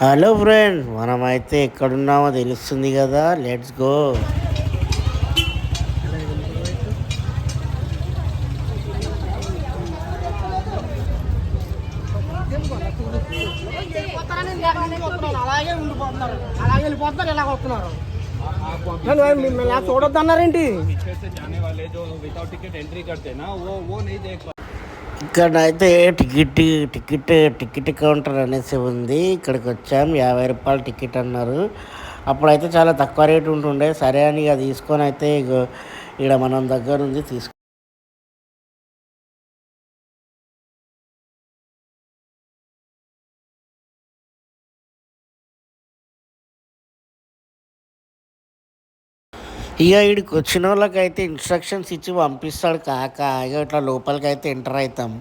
Hello friends, మనమైతే ఎక్కడున్నామో తెలుస్తుంది కదా. Let's go. చూడొద్దు అన్నారేంటి? ఇక్కడ అయితే టికెట్ టికెట్ కౌంటర్ అనేసి ఉంది. ఇక్కడికి వచ్చాం. 50 రూపాయలు టికెట్ అన్నారు. అప్పుడైతే చాలా తక్కువ రేటు ఉంటుండే. సరే అని ఇక తీసుకొని అయితే ఇక్కడ మనం దగ్గర ఉంది తీసుకు. ఇక వీడికి వచ్చిన వాళ్ళకైతే ఇన్స్ట్రక్షన్స్ ఇచ్చి పంపిస్తాడు కాక. ఇక ఇట్లా లోపలికి అయితే ఎంటర్ అవుతాం.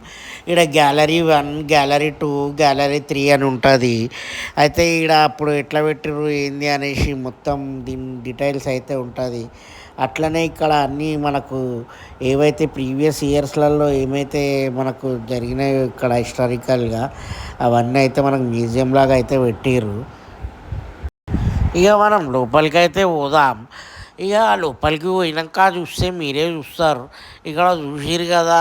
ఇక్కడ గ్యాలరీ 1, గ్యాలరీ 2, గ్యాలరీ 3 అని ఉంటుంది. అయితే ఇక్కడ అప్పుడు ఎట్లా పెట్టిర్రు ఏంది అనేసి మొత్తం దీని డీటెయిల్స్ అయితే ఉంటుంది. అట్లనే ఇక్కడ అన్నీ మనకు ఏవైతే ప్రీవియస్ ఇయర్స్లలో ఏమైతే మనకు జరిగినాయో ఇక్కడ హిస్టారికల్గా అవన్నీ అయితే మనకు మ్యూజియం లాగా అయితే పెట్టిర్రు. ఇక మనం లోపలికి అయితే పోదాం. ఇక లోపలికి పోయినాక చూస్తే మీరే చూస్తారు. ఇక్కడ చూసిరు కదా,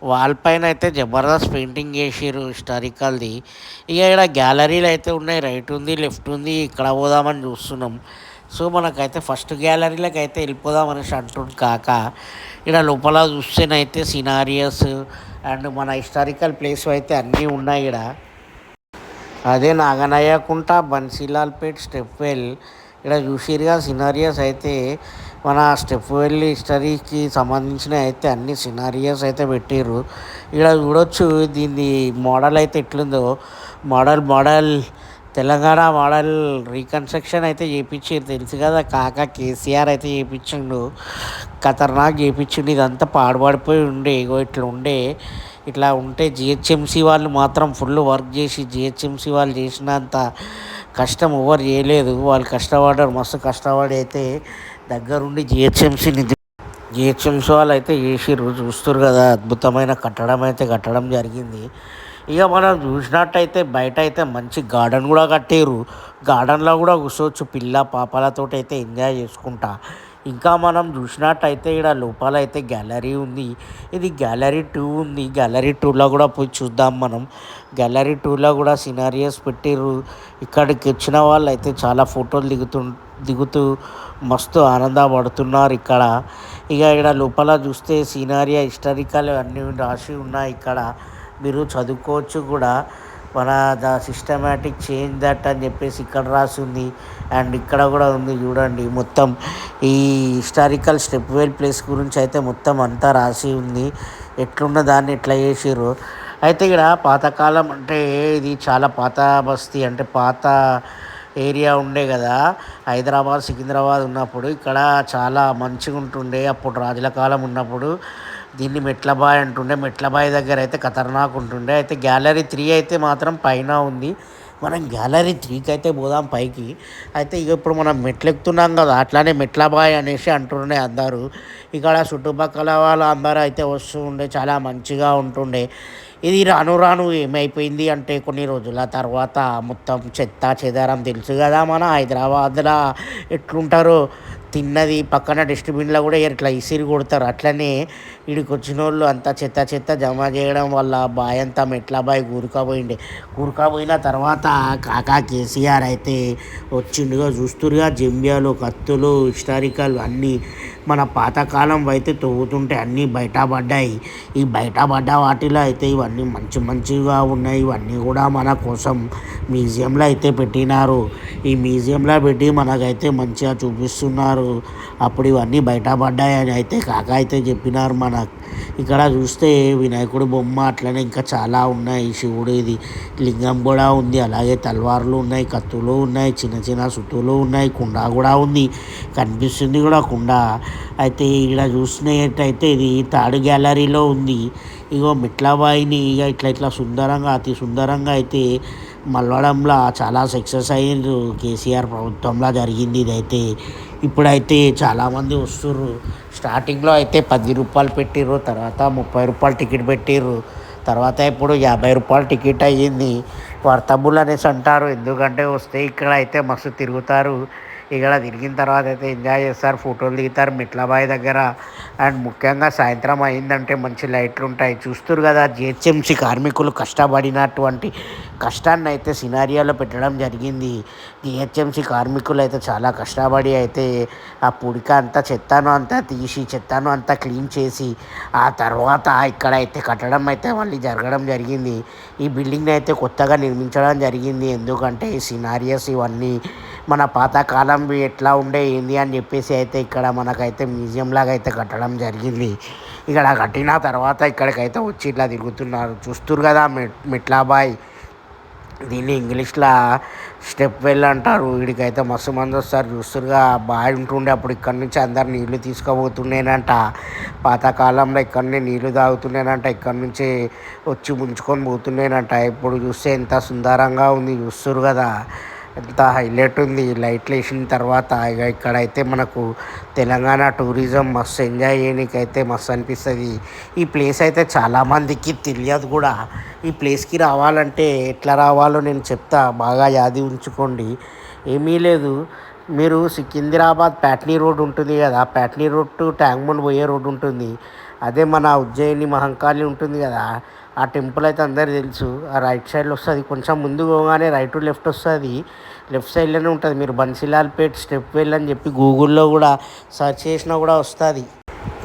వాల్ పైన అయితే జబర్దస్త్ పెయింటింగ్ చేసిర్రు హిస్టారికల్ది. ఇక ఇక్కడ గ్యాలరీలు అయితే ఉన్నాయి, రైట్ ఉంది, లెఫ్ట్ ఉంది. ఇక్కడ పోదామని చూస్తున్నాం. సో మనకైతే ఫస్ట్ గ్యాలరీలోకి అయితే వెళ్ళిపోదాం అనేసి అంటుంది కాక. ఇక్కడ లోపల చూస్తేనైతే సినారియస్ అండ్ మన హిస్టారికల్ ప్లేస్ అయితే అన్నీ ఉన్నాయి ఇక్కడ. అదే నాగనయ్యకుంట, బన్సీలాల్పేట్, స్టెప్ వెల్. ఇక్కడ చూసిరుగా సినారియస్ అయితే మన స్టెప్ వెల్ హిస్టరీకి సంబంధించిన అయితే అన్ని సినారియస్ అయితే పెట్టిర్రు. ఇక్కడ చూడొచ్చు దీన్ని మోడల్ అయితే ఎట్లుందో. మోడల్ తెలంగాణ మోడల్ రీకన్స్ట్రక్షన్ అయితే చేయించారు. తెలుసు కదా, కాక కేసీఆర్ అయితే చేయించిండు. ఖతర్నాక్ చేయించిండు. ఇదంతా పాడుపడిపోయి ఉండే, ఇగో ఇట్లా ఉండే. ఇట్లా ఉంటే జిహెచ్ఎంసీ వాళ్ళు మాత్రం ఫుల్ వర్క్ చేసి, జిహెచ్ఎంసీ వాళ్ళు చేసినంత కష్టం ఎవరు చేయలేదు. వాళ్ళు కష్టపడ్డారు, మస్తు కష్టపడి అయితే దగ్గరుండి జిహెచ్ఎంసీ వాళ్ళు అయితే చేసిర్రు. చూస్తారు కదా, అద్భుతమైన కట్టడం అయితే కట్టడం జరిగింది. ఇక మనం చూసినట్టయితే బయట అయితే మంచి గార్డెన్ కూడా కట్టారు. గార్డెన్లో కూడా కూర్చోవచ్చు పిల్ల పాపలతో అయితే ఎంజాయ్ చేసుకుంటా. ఇంకా మనం చూసినట్టయితే ఇక్కడ లోపల అయితే గ్యాలరీ ఉంది. ఇది గ్యాలరీ 2 ఉంది. గ్యాలరీ 2లో కూడా పోయి చూద్దాం మనం. గ్యాలరీ 2లో కూడా సినారియస్ పెట్టిర్రు. ఇక్కడికి వచ్చిన వాళ్ళు అయితే చాలా ఫోటోలు దిగుతూ మస్తు ఆనందపడుతున్నారు ఇక్కడ. ఇక ఇక్కడ లోపల చూస్తే సీనరియా హిస్టారికల్ అన్నీ రాసి ఉన్నాయి. ఇక్కడ మీరు చదువుకోవచ్చు కూడా. మన సిస్టమేటిక్ చేంజ్ దట్ అని చెప్పేసి ఇక్కడ రాసి ఉంది. అండ్ ఇక్కడ కూడా ఉంది చూడండి. మొత్తం ఈ హిస్టారికల్ స్టెప్ వెల్ ప్లేస్ గురించి అయితే మొత్తం అంతా రాసి ఉంది. ఎట్లున్న దాన్ని ఎట్లా చేసిర్రు. అయితే ఇక్కడ పాతకాలం అంటే ఇది చాలా పాత బస్తీ, అంటే పాత ఏరియా ఉండే కదా. హైదరాబాద్ సికింద్రాబాద్ ఉన్నప్పుడు ఇక్కడ చాలా మంచిగా ఉంటుండే. అప్పుడు రాజుల కాలం ఉన్నప్పుడు దీన్ని మెట్లబాయ్ అంటుండే. మెట్లబాయ్ దగ్గర అయితే ఖతర్నాక్ ఉంటుండే. అయితే గ్యాలరీ 3 అయితే మాత్రం పైన ఉంది. మనం గ్యాలరీ 3కి అయితే పోదాం పైకి. అయితే ఇక ఇప్పుడు మనం మెట్లు ఎక్కుతున్నాం కదా, అట్లానే మెట్లబాయ్ అనేసి అంటుండే అందరూ. ఇక్కడ చుట్టుపక్కల వాళ్ళు అందరూ అయితే వస్తూ ఉండే, చాలా మంచిగా ఉంటుండే. ఇది రాను రాను ఏమైపోయింది అంటే కొన్ని రోజుల తర్వాత మొత్తం చెత్త చెదారం తెలుసు కదా మన హైదరాబాద్లో ఎట్లుంటారో. తిన్నది పక్కన డస్ట్బిన్లో కూడా ఇట్లా ఇసిరి కొడతారు. అట్లనే వీడికి వచ్చిన వాళ్ళు అంతా చెత్త జమ చేయడం వల్ల బాయ్ అంతా మెట్లబాయ్ కూరుకపోయిన తర్వాత కాకా కేసీఆర్ అయితే వచ్చిండుగా. చూస్తురుగా, జంబ్యాలు, కత్తులు, హిస్టారికల్ అన్నీ మన పాతకాలం అయితే తవ్వుతుంటే అన్నీ బయటపడ్డాయి. ఈ బయటపడ్డ వాటిలో అయితే ఇవన్నీ మంచిగా ఉన్నాయి. ఇవన్నీ కూడా మన కోసం మ్యూజియంలో అయితే పెట్టినారు. ఈ మ్యూజియంలో పెట్టి మనకైతే మంచిగా చూపిస్తున్నారు. అప్పుడు ఇవన్నీ బయటపడ్డాయని అయితే కాక అయితే చెప్పినారు మనకు. ఇక్కడ చూస్తే వినాయకుడి బొమ్మ, అట్లనే ఇంకా చాలా ఉన్నాయి. శివుడిది లింగం కూడా ఉంది. అలాగే తల్వార్లు ఉన్నాయి, కత్తులు ఉన్నాయి, చిన్న సుత్తులు ఉన్నాయి, కుండ కూడా ఉంది, కనిపిస్తుంది కూడా కుండ. అయితే ఇక్కడ చూసినట్టయితే ఇది థర్డ్ గ్యాలరీలో ఉంది. ఇగో మెట్లబాయిని ఇక ఇట్లా సుందరంగా, అతి సుందరంగా అయితే మలవడంలో చాలా సక్సెస్ అయ్యిండ్రు. కేసీఆర్ ప్రభుత్వంలో జరిగింది ఇదైతే. ఇప్పుడైతే చాలామంది వస్తుర్రు. స్టార్టింగ్లో అయితే 10 రూపాయలు పెట్టిర్రు, తర్వాత 30 రూపాయలు టికెట్ పెట్టిర్రు, తర్వాత ఇప్పుడు 50 రూపాయలు టికెట్ అయ్యింది. వర్తబుల్ అనేసి అంటారు. ఎందుకంటే వస్తే ఇక్కడ అయితే మస్తు తిరుగుతారు. ఇక్కడ తిరిగిన తర్వాత అయితే ఎంజాయ్ చేస్తారు, ఫోటోలు దిగుతారు మెట్లబాయి దగ్గర. అండ్ ముఖ్యంగా సాయంత్రం అయిందంటే మంచి లైట్లు ఉంటాయి. చూస్తున్నారు కదా జిహెచ్ఎంసీ కార్మికులు కష్టపడినటువంటి కష్టాన్ని అయితే సినారియాలో పెట్టడం జరిగింది. జిహెచ్ఎంసీ కార్మికులు అయితే చాలా కష్టపడి అయితే ఆ పుడిక అంతా చెత్తను అంతా తీసి చెత్తను అంతా క్లీన్ చేసి ఆ తర్వాత ఇక్కడైతే కట్టడం అయితే మళ్ళీ జరగడం జరిగింది. ఈ బిల్డింగ్ని అయితే కొత్తగా నిర్మించడం జరిగింది. ఎందుకంటే ఈ సినారియస్ ఇవన్నీ మన పాతకాలంవి ఎట్లా ఉండే ఏంది అని చెప్పేసి అయితే ఇక్కడ మనకైతే మ్యూజియం లాగా అయితే కట్టడం జరిగింది. ఇక్కడ కట్టిన తర్వాత ఇక్కడికైతే వచ్చి ఇట్లా తిరుగుతున్నారు. చూస్తున్నారు కదా మెట్లాబాయ్. దీన్ని ఇంగ్లీష్లో స్టెప్ వెల్ అంటారు. వీడికైతే మస్తు మంది వస్తారు. చూస్తురుగా బావి ఉంటుండే అప్పుడు ఇక్కడ నుంచి అందరు నీళ్లు తీసుకుపోతుండేనంట. పాతకాలంలో ఇక్కడనే నీళ్లు తాగుతుండేనంట. ఇక్కడ నుంచి వచ్చి ముంచుకొని పోతుండేనంట. ఇప్పుడు చూస్తే ఎంత సుందరంగా ఉంది. చూస్తురు కదా ఎంత హైలైట్ ఉంది లైట్లు వేసిన తర్వాత. ఇక ఇక్కడైతే మనకు తెలంగాణ టూరిజం మస్తు ఎంజాయ్ చేయడానికైతే మస్తు అనిపిస్తుంది. ఈ ప్లేస్ అయితే చాలామందికి తెలియదు కూడా. ఈ ప్లేస్కి రావాలంటే ఎట్లా రావాలో నేను చెప్తా, బాగా యాది ఉంచుకోండి. ఏమీ లేదు, మీరు సికింద్రాబాద్ ప్యాట్నీ రోడ్ ఉంటుంది కదా, ప్యాట్నీ రోడ్ టు ట్యాంక్బండ్ పోయే రోడ్ ఉంటుంది. అదే మన ఉజ్జయిని మహంకాళి ఉంటుంది కదా, ఆ టెంపుల్ అయితే అందరికీ తెలుసు. ఆ రైట్ సైడ్లో వస్తుంది. కొంచెం ముందు పోగానే రైట్ టు లెఫ్ట్ వస్తుంది. లెఫ్ట్ సైడ్లోనే ఉంటుంది. మీరు బన్సీలాల్పేట్ స్టెప్ వెల్ అని చెప్పి గూగుల్లో కూడా సెర్చ్ చేసినా కూడా వస్తుంది.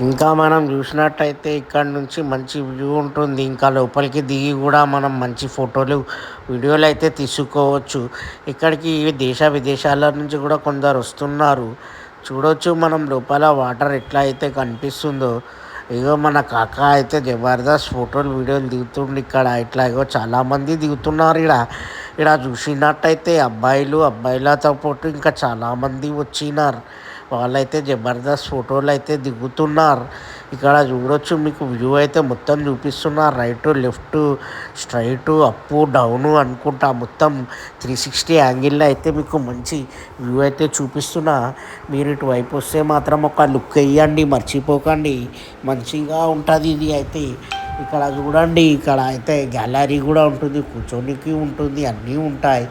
ఇంకా మనం చూసినట్టయితే ఇక్కడ నుంచి మంచి వ్యూ ఉంటుంది. ఇంకా లోపలికి దిగి కూడా మనం మంచి ఫోటోలు వీడియోలు అయితే తీసుకోవచ్చు. ఇక్కడికి దేశ విదేశాల నుంచి కూడా కొందరు వస్తున్నారు. చూడవచ్చు మనం లోపల వాటర్ ఎట్లా అయితే కనిపిస్తుందో. ఇగో మన కాక అయితే జబర్దస్త్ ఫోటోలు వీడియోలు దిగుతుండు ఇక్కడ. ఇట్లా ఇగో చాలామంది దిగుతున్నారు ఇక్కడ. ఇక్కడ చూసినట్టయితే అబ్బాయిలతో పాటు ఇంకా చాలామంది వచ్చినారు. వాళ్ళైతే జబర్దస్త్ ఫోటోలు అయితే దిగుతున్నారు. ఇక్కడ చూడొచ్చు, మీకు వ్యూ అయితే మొత్తం చూపిస్తున్నారు. Right left straight up down అనుకుంటా మొత్తం 360 యాంగిల్లో అయితే మీకు మంచి వ్యూ అయితే చూపిస్తున్నా. మీరు ఇటువైపు వస్తే మాత్రం ఒక లుక్ వేయండి, మర్చిపోకండి. మంచిగా ఉంటుంది ఇది అయితే. ఇక్కడ చూడండి, ఇక్కడ అయితే గ్యాలరీ కూడా ఉంటుంది, కూర్చోనికి ఉంటుంది, అన్నీ ఉంటాయి.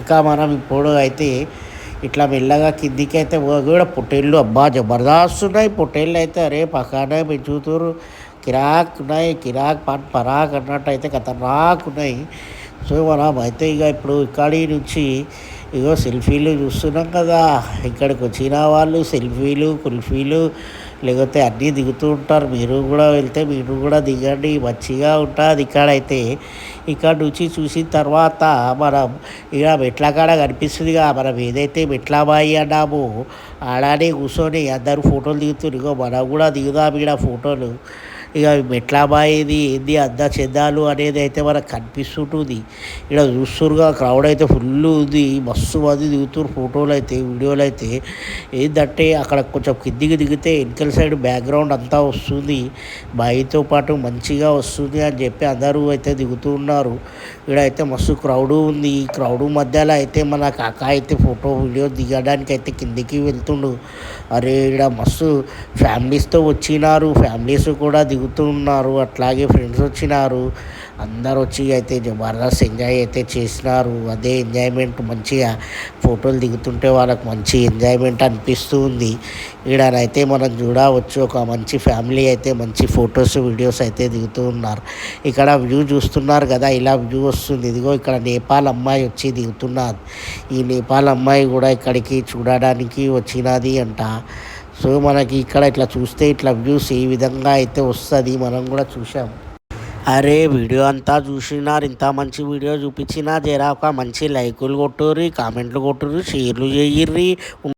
ఇంకా మనం ఇప్పుడు అయితే ఇట్లా మెల్లగా కిందికి అయితే కూడా పొట్టేళ్ళు అబ్బా జబర్దస్త్ ఉన్నాయి. పొట్టేళ్ళు అయితే అరే పక్కనే పెంచుతురు, కిరాక్ ఉన్నాయి. కిరాక్ పరాక్ అన్నట్టు అయితే ఖతర్నాక్ ఉన్నాయి. సో మనం అయితే ఇక ఇప్పుడు ఇక్కడి నుంచి ఇగో సెల్ఫీలు చూస్తున్నాం కదా. ఇక్కడికి వచ్చిన వాళ్ళు సెల్ఫీలు కుల్ఫీలు లేకపోతే అన్నీ దిగుతూ ఉంటారు. మీరు కూడా వెళ్తే మీరు కూడా దిగండి, మంచిగా ఉంటుంది ఇక్కడైతే. ఇక్కడ నుంచి చూసిన తర్వాత మనం ఇక మెట్ల కాడ కనిపిస్తుందిగా, మనం ఏదైతే మెట్లబాయి అన్నామో ఆడానే కూర్చొని అందరూ ఫోటోలు దిగుతున్నారు. ఇగో మనం కూడా దిగుదాం ఇక్కడ ఫోటోలు. ఇక మెట్లబాయిది ఏంది చెందాలు అనేది అయితే మనకు కనిపిస్తుంటుంది. ఇక్కడ చూస్తురుగా క్రౌడ్ అయితే ఫుల్ ఉంది. మస్తు మంది దిగుతున్నారు ఫోటోలు అయితే వీడియోలు అయితే. ఏంటంటే అక్కడ కొంచెం కిందికి దిగితే వెనకల సైడ్ బ్యాక్గ్రౌండ్ అంతా వస్తుంది, బాయితో పాటు మంచిగా వస్తుంది అని చెప్పి అందరూ అయితే దిగుతూ ఉన్నారు. ఇక్కడ అయితే మస్తు క్రౌడు ఉంది. ఈ క్రౌడు మధ్యలో అయితే మన కాక అయితే ఫోటో వీడియో దిగడానికి అయితే కిందికి వెళ్తుండు. అరే ఇక్కడ మస్తు ఫ్యామిలీస్తో వచ్చినారు, ఫ్యామిలీస్ కూడా దిగుతున్నారు. అట్లాగే ఫ్రెండ్స్ వచ్చినారు. అందరు వచ్చి అయితే జబర్దస్త్ ఎంజాయ్ అయితే చేసినారు. అదే ఎంజాయ్మెంట్, మంచిగా ఫోటోలు దిగుతుంటే వాళ్ళకి మంచి ఎంజాయ్మెంట్ అనిపిస్తూ ఉంది. ఈడనైతే మనం చూడవచ్చు, ఒక మంచి ఫ్యామిలీ అయితే మంచి ఫొటోస్ వీడియోస్ అయితే దిగుతూ ఉన్నారు. ఇక్కడ వ్యూ చూస్తున్నారు కదా, ఇలా వ్యూ వస్తుంది. ఇదిగో ఇక్కడ నేపాల్ అమ్మాయి వచ్చి దిగుతున్నారు. ఈ నేపాల్ అమ్మాయి కూడా ఇక్కడికి చూడడానికి వచ్చినది అంట. సో మనకి ఇక్కడ ఇట్లా చూస్తే ఇట్లా వ్యూస్ ఈ విధంగా అయితే వస్తుంది. మనం కూడా చూసాం. అరే వీడియో అంతా చూసినారు, ఇంత మంచి వీడియో చూపించినా జరా ఒక మంచి లైకులు కొట్టుర్రి, కామెంట్లు కొట్టుర్రి, షేర్లు చేయిర్రి.